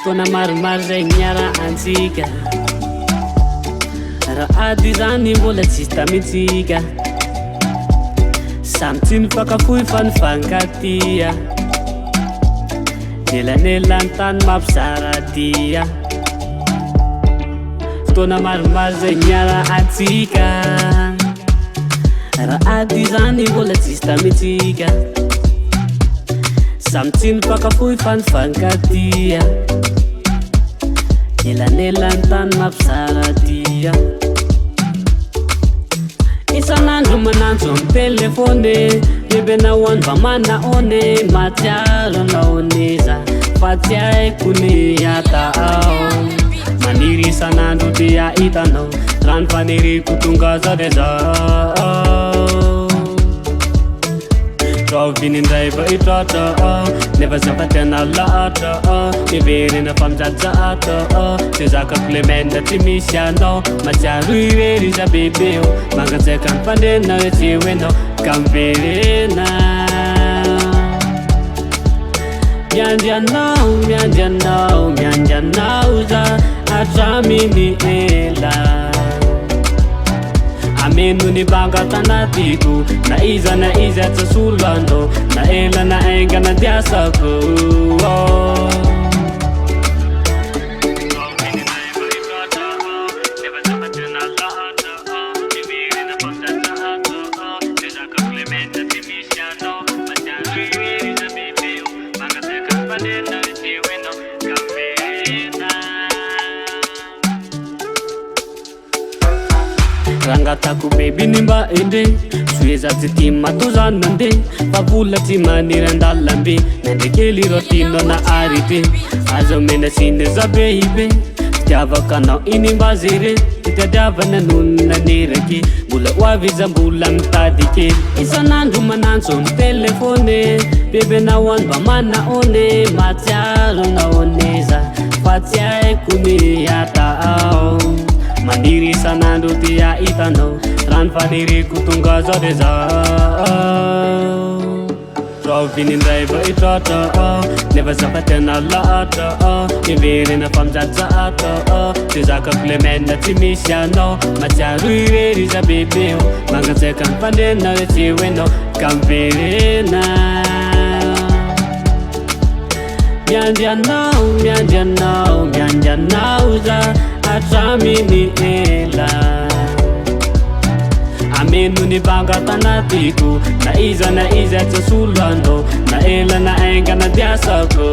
Fotoana maromaro zay niarahantsika raha ady zany mbola tsisy tamitsika samy tsy nifakafohy fa nifankatia elanelany tany mampizara dia fotoana maromaro zay niarahantsika raha ady zany mbola tsisy tamitsika samy tsy nifakafohy fa nifankatia elanelany tany mampizara dia isanandro manantso amin'ny telefone bebe nahoany mba manaone matsiaro naoneza fa tsy haiko ny ata ao maniry isanandro dia hitanao rano faniriko tonga zao de zao Vinindray va itratra nefa zava tena lahatra miverina fa mijajatra tsy zakako le menda tsy misy anao matsiaro irery iza bebe o mangatsaika ny fandrena hoe tsy hoenao ka miverena miandry anao miandry anao miandry anao za hatraminy ela ameno ny banga tanatiko na iza tsasolo andro na ela na enga na diasako rangatako bebi ny mba endre soeza tsy ty matozany mande fa vola tsy maniry andalambe nandrekely rotino na arite azo mena sine zabe ibe fitiavaka anao iny mba zere fitiadiavana nonona nerake mbola oavizambola mitadike isanandro manantso ny telefone bebe nahoany mba manaone matsiaro naoneza fa tsy haiko ny ata ao maniry isanandro tia hitanao rano faniriko tonga zao de zao rao vinindray va itratra nefa zava tena lahatra miverina fa mijajatra tsy zakako le menda tsy misy anao matsiaro irery iza bebe o mangatsaika ny fandrena hoe tsy hoenao ka miverena miandry anao miandry anao miandry anao za hatraminy ela ameno ny banga tanatiko na iza tsasolo andro na ela na enga na diasako